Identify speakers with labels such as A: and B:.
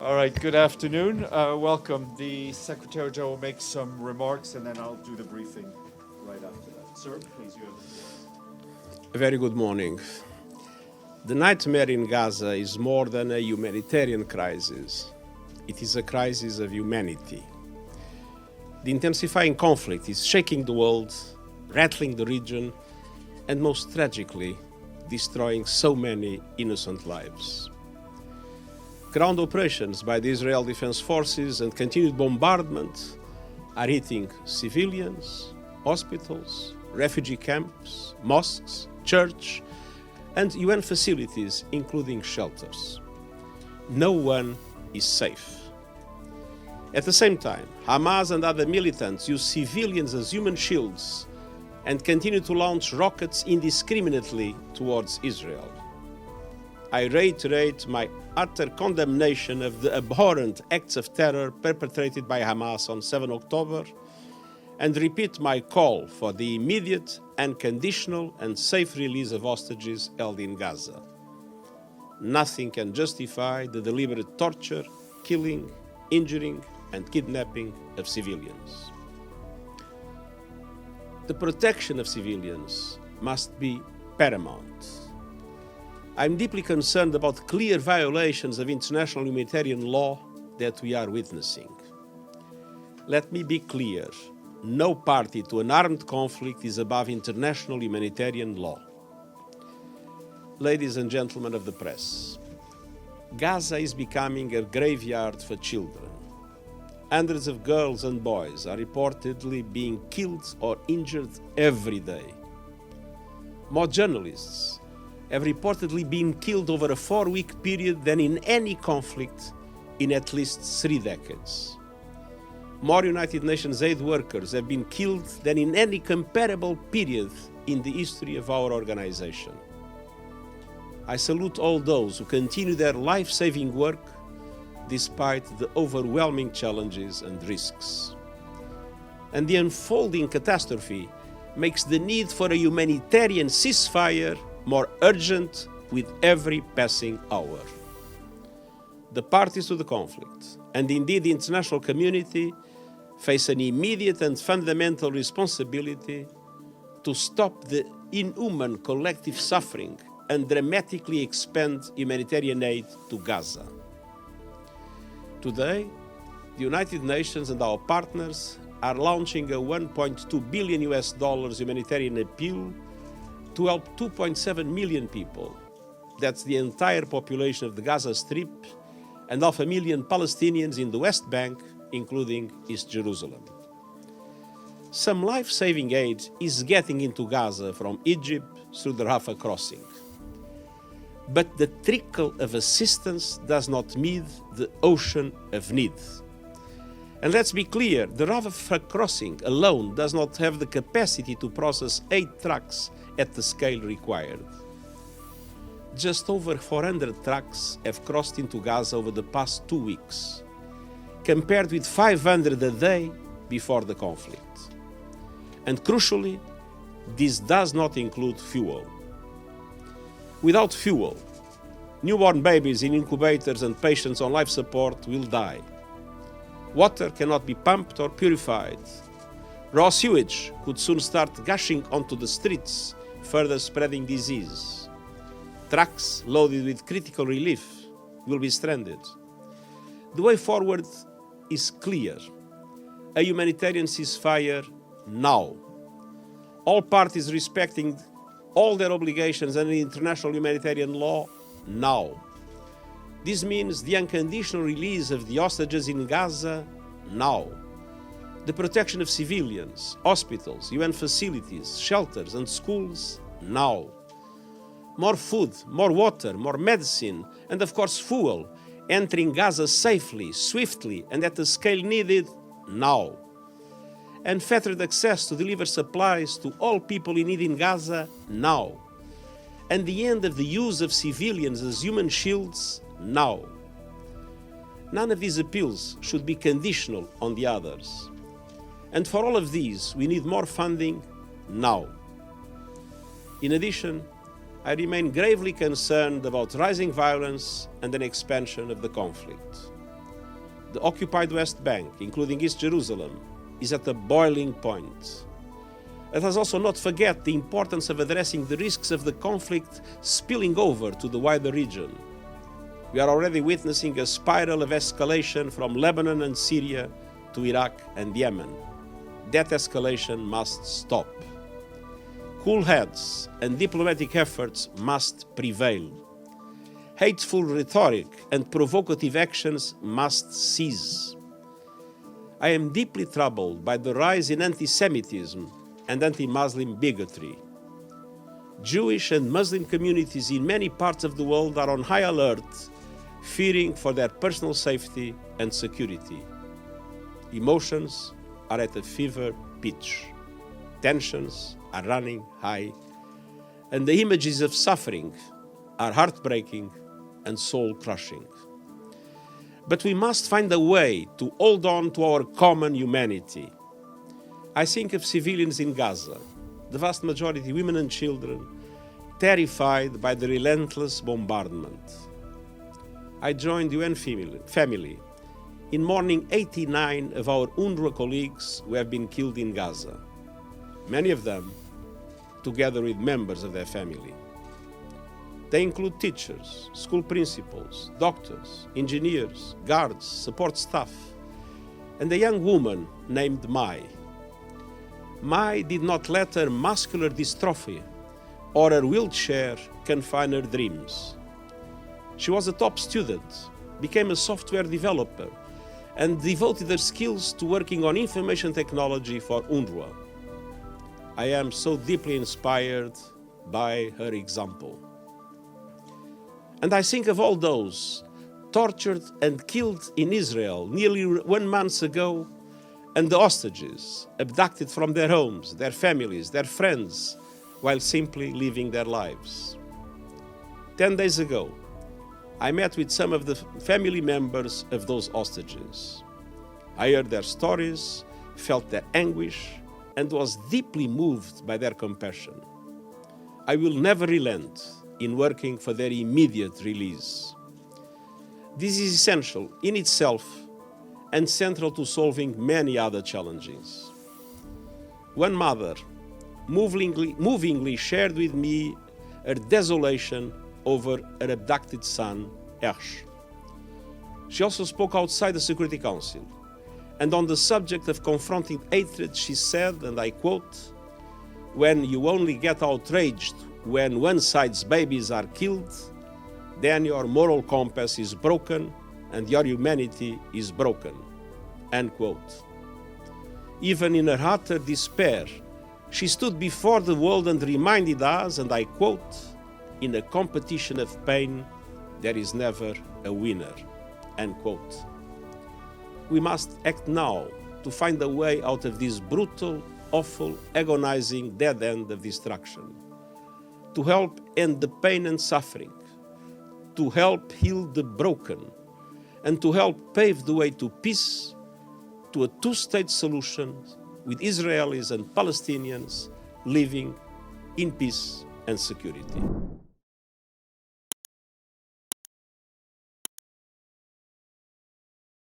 A: All right, good afternoon. Welcome. The Secretary General will make some remarks and then I'll do the briefing right after that. Sir, please, you have the floor.
B: A very good morning. The nightmare in Gaza is more than a humanitarian crisis. It is a crisis of humanity. The intensifying conflict is shaking the world, rattling the region, and most tragically, destroying so many innocent lives. Ground operations by the Israel Defense Forces and continued bombardment are hitting civilians, hospitals, refugee camps, mosques, church, and UN facilities, including shelters. No one is safe. At the same time, Hamas and other militants use civilians as human shields and continue to launch rockets indiscriminately towards Israel. I reiterate my utter condemnation of the abhorrent acts of terror perpetrated by Hamas on 7 October and repeat my call for the immediate, unconditional and safe release of hostages held in Gaza. Nothing can justify the deliberate torture, killing, injuring and kidnapping of civilians. The protection of civilians must be paramount. I'm deeply concerned about clear violations of international humanitarian law that we are witnessing. Let me be clear, no party to an armed conflict is above international humanitarian law. Ladies and gentlemen of the press, Gaza is becoming a graveyard for children. Hundreds of girls and boys are reportedly being killed or injured every day. More journalists have reportedly been killed over a 4-week period than in any conflict in at least 3 decades. More United Nations aid workers have been killed than in any comparable period in the history of our organization. I salute all those who continue their life-saving work despite the overwhelming challenges and risks. And the unfolding catastrophe makes the need for a humanitarian ceasefire more urgent with every passing hour. The parties to the conflict, and indeed the international community, face an immediate and fundamental responsibility to stop the inhuman collective suffering and dramatically expand humanitarian aid to Gaza. Today, the United Nations and our partners are launching a $1.2 billion humanitarian appeal to help 2.7 million people. That's the entire population of the Gaza Strip and 500,000 Palestinians in the West Bank, including East Jerusalem. Some life-saving aid is getting into Gaza from Egypt through the Rafah crossing. But the trickle of assistance does not meet the ocean of need. And let's be clear, the Rafah crossing alone does not have the capacity to process 8 trucks at the scale required. Just over 400 trucks have crossed into Gaza over the past 2 weeks, compared with 500 a day before the conflict. And crucially, this does not include fuel. Without fuel, newborn babies in incubators and patients on life support will die. Water cannot be pumped or purified. Raw sewage could soon start gushing onto the streets, further spreading disease. Trucks loaded with critical relief will be stranded. The way forward is clear. A humanitarian ceasefire now. All parties respecting all their obligations under international humanitarian law now. This means the unconditional release of the hostages in Gaza now. The protection of civilians, hospitals, UN facilities, shelters and schools now. More food, more water, more medicine, and of course fuel entering Gaza safely, swiftly, and at the scale needed now. Unfettered access to deliver supplies to all people in need in Gaza now. And the end of the use of civilians as human shields now. None of these appeals should be conditional on the others. And for all of these, we need more funding now. In addition, I remain gravely concerned about rising violence and an expansion of the conflict. the occupied West Bank, including East Jerusalem, is at a boiling point. Let us also not forget the importance of addressing the risks of the conflict spilling over to the wider region. We are already witnessing a spiral of escalation from Lebanon and Syria to Iraq and Yemen. That escalation must stop. Cool heads and diplomatic efforts must prevail. Hateful rhetoric and provocative actions must cease. I am deeply troubled by the rise in anti-Semitism and anti-Muslim bigotry. Jewish and Muslim communities in many parts of the world are on high alert, fearing for their personal safety and security. Emotions are at a fever pitch. Tensions are running high, and the images of suffering are heartbreaking and soul-crushing. But we must find a way to hold on to our common humanity. I think of civilians in Gaza, the vast majority women and children, terrified by the relentless bombardment. I joined the UN family in mourning 89 of our UNRWA colleagues who have been killed in Gaza, many of them together with members of their family. They include teachers, school principals, doctors, engineers, guards, support staff, and a young woman named Mai. Mai did not let her muscular dystrophy or her wheelchair confine her dreams. She was a top student, became a software developer, and devoted her skills to working on information technology for UNRWA. I am so deeply inspired by her example. And I think of all those tortured and killed in Israel nearly 1 month ago, and the hostages abducted from their homes, their families, their friends, while simply living their lives. 10 days ago, I met with some of the family members of those hostages. I heard their stories, felt their anguish, and was deeply moved by their compassion. I will never relent in working for their immediate release. This is essential in itself and central to solving many other challenges. One mother movingly shared with me her desolation over her abducted son, Ersh. She also spoke outside the Security Council, and on the subject of confronting hatred, she said, and I quote, "When you only get outraged when one side's babies are killed, then your moral compass is broken and your humanity is broken." End quote. Even in her utter despair, she stood before the world and reminded us, and I quote, "In a competition of pain, there is never a winner." End quote. We must act now to find a way out of this brutal, awful, agonizing dead end of destruction, to help end the pain and suffering, to help heal the broken, and to help pave the way to peace, to a two-state solution with Israelis and Palestinians living in peace and security.